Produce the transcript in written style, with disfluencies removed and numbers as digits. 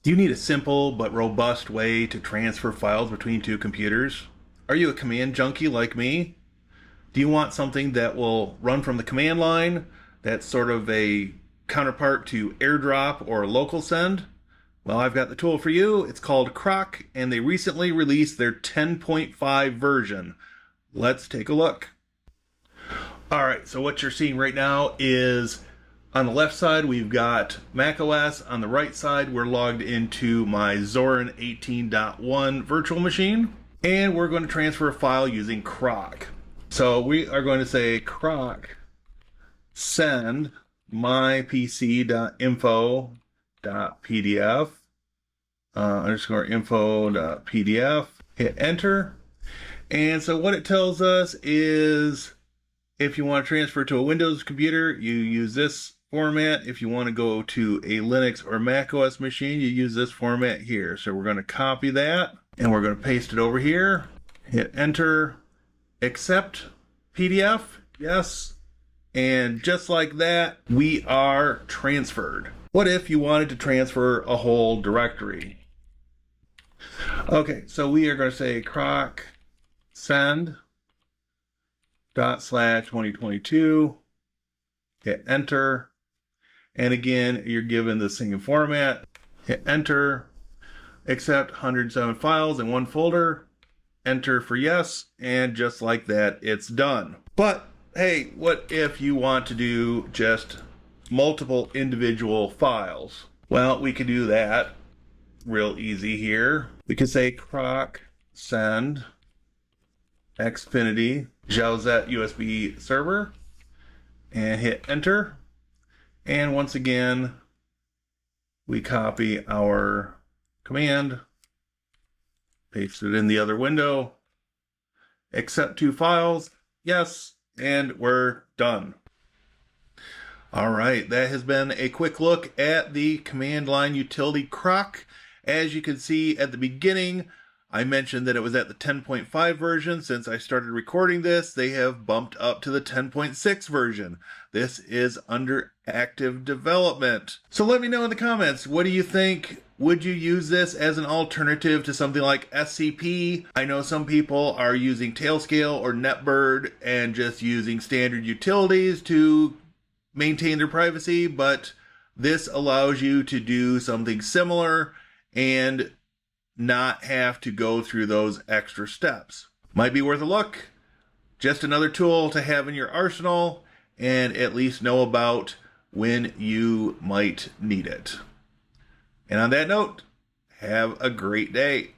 Do you need a simple but robust way to transfer files between two computers? Are you a command junkie like me? Do you want something that will run from the command line that's sort of a counterpart to AirDrop or Localsend? Well, I've got the tool for you. It's called CROC, and they recently released their 10.5 version. Let's take a look. All right, so what you're seeing right now is on the left side, we've got macOS. On the right side, we're logged into my Zorin 18.1 virtual machine, and we're going to transfer a file using CROC. So we are going to say CROC send mypc.info.pdf underscore info.pdf. Hit enter. And so what it tells us is if you want to transfer to a Windows computer, you use this format. If you want to go to a Linux or macOS machine, you use this format here. So we're going to copy that and we're going to paste it over here. Hit enter. Accept PDF. Yes. And just like that, we are transferred. What if you wanted to transfer a whole directory? Okay, so we are going to say CROC send /2022, hit enter, and again, you're given the same format. Hit enter, accept 107 files in one folder, enter for yes, and just like that, it's done. But hey, what if you want to do just multiple individual files? Well, we could do that real easy here. We could say CROC send Xfinity Jowzet USB server and hit enter. And once again, we copy our command, paste it in the other window, accept two files, yes, and we're done. All right, that has been a quick look at the command line utility CROC. As you can see at the beginning, I mentioned that it was at the 10.5 version. Since I started recording this, they have bumped up to the 10.6 version. This is under active development. So let me know in the comments, what do you think? Would you use this as an alternative to something like SCP? I know some people are using Tailscale or Netbird and just using standard utilities to maintain their privacy, but this allows you to do something similar and not have to go through those extra steps. Might be worth a look. Just another tool to have in your arsenal and at least know about when you might need it. And on that note, have a great day.